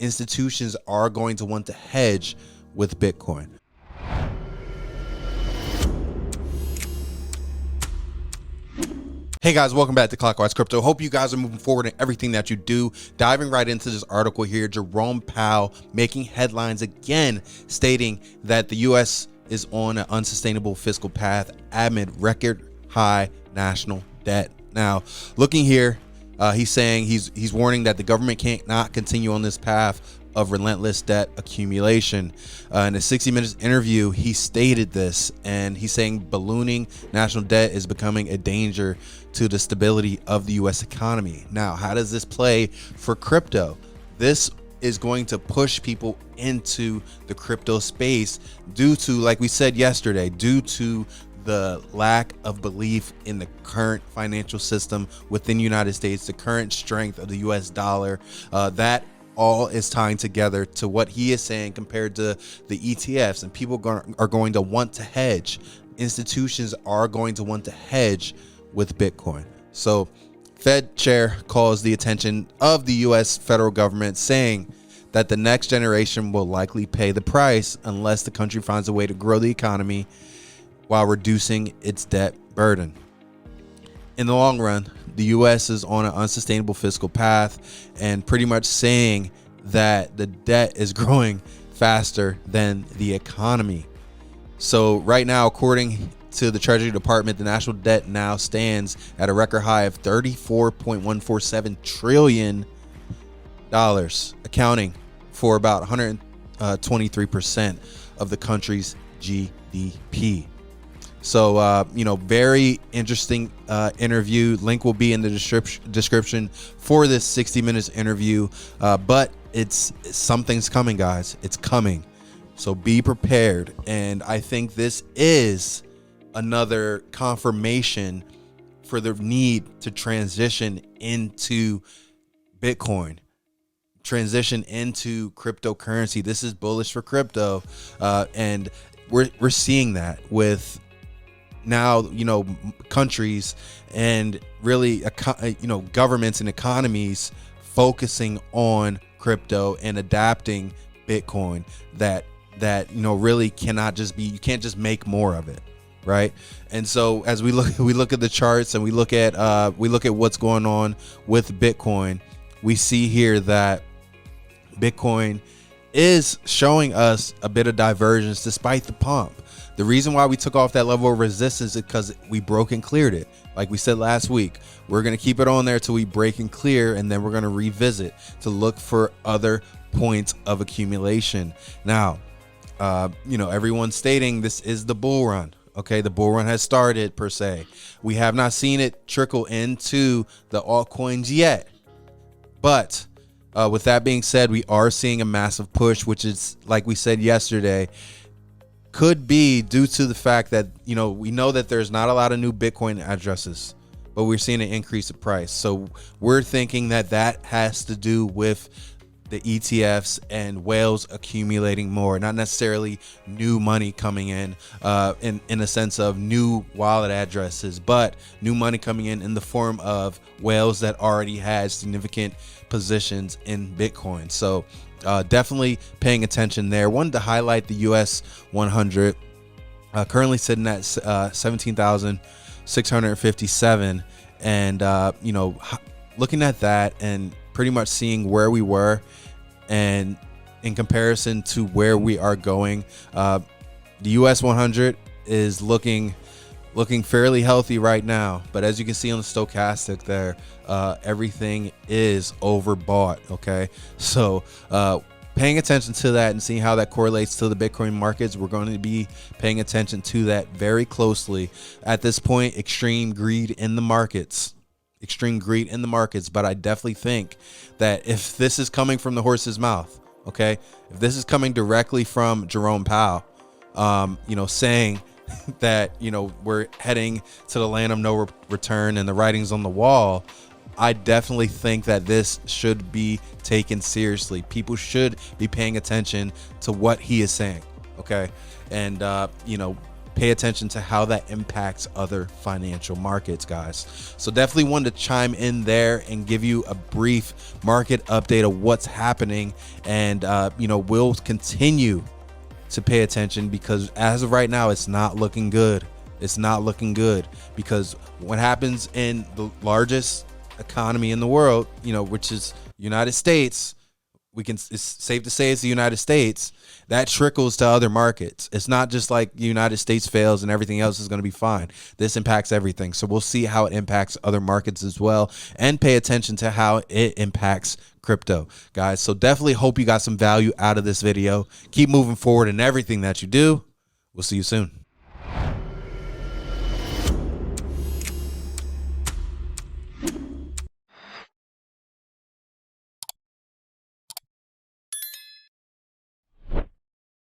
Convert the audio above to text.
institutions are going to want to hedge with Bitcoin. Hey guys, welcome back to Clockwise Crypto. Hope you guys are moving forward in everything that you do. Diving right into this article here, Jerome Powell making headlines again, stating that the U.S. is on an unsustainable fiscal path amid record high national debt. Now, looking here, he's saying he's warning that the government can't not continue on this path of relentless debt accumulation. In a 60 Minutes interview, he stated this, and he's saying ballooning national debt is becoming a danger to the stability of the U.S. economy. Now, how does this play for crypto? This is going to push people into the crypto space due to, like we said yesterday, due to the lack of belief in the current financial system within the United States, the current strength of the U.S. dollar, that all is tying together to what he is saying compared to the ETFs, and people are going to want to hedge. Institutions are going to want to hedge with Bitcoin. So Fed chair calls the attention of the U.S. federal government, saying that the next generation will likely pay the price unless the country finds a way to grow the economy while reducing its debt burden. In the long run, the U.S. is on an unsustainable fiscal path, and pretty much saying that the debt is growing faster than the economy. So right now, according to the Treasury Department, the national debt now stands at a record high of $34.147 trillion, accounting for about 123% of the country's GDP. So, very interesting interview. Link will be in the description for this 60 Minutes interview. But something's coming, guys. It's coming. So be prepared. And I think this is another confirmation for the need to transition into Bitcoin, transition into cryptocurrency. This is bullish for crypto. And we're seeing that with now, countries and really, governments and economies focusing on crypto and adapting Bitcoin that really cannot just be, you can't just make more of it. Right. And so as we look at the charts and we look at what's going on with Bitcoin, we see here that Bitcoin is showing us a bit of divergence despite the pump. The reason why we took off that level of resistance is because we broke and cleared it. Like we said last week, we're going to keep it on there till we break and clear, and then we're going to revisit to look for other points of accumulation. Now, everyone's stating this is the bull run. Okay, the bull run has started per se. We have not seen it trickle into the altcoins yet. But with that being said, we are seeing a massive push, which is, like we said yesterday, could be due to the fact that, we know that there's not a lot of new Bitcoin addresses, but we're seeing an increase in price. So we're thinking that has to do with the ETFs and whales accumulating more, not necessarily new money coming in a sense of new wallet addresses, but new money coming in the form of whales that already had significant positions in Bitcoin. So definitely paying attention there. Wanted to highlight the US 100, currently sitting at 17,657, and looking at that and pretty much seeing where we were and in comparison to where we are going, the US 100 is looking fairly healthy right now. But as you can see on the stochastic there, everything is overbought. Okay, so paying attention to that and seeing how that correlates to the Bitcoin markets, we're going to be paying attention to that very closely. At this point, extreme greed in the markets. But I definitely think that if this is coming from the horse's mouth, okay, if this is coming directly from Jerome Powell, saying that, we're heading to the land of no return and the writing's on the wall, I definitely think that this should be taken seriously. People should be paying attention to what he is saying. Okay. And, pay attention to how that impacts other financial markets, guys. So definitely wanted to chime in there and give you a brief market update of what's happening. And, we'll continue to pay attention, because as of right now, it's not looking good. It's not looking good, because what happens in the largest economy in the world, which is United States, it's safe to say it's the United States, that trickles to other markets. It's not just like the United States fails and everything else is going to be fine. This impacts everything. So we'll see how it impacts other markets as well, and pay attention to how it impacts crypto, guys. So definitely hope you got some value out of this video. Keep moving forward in everything that you do. We'll see you soon.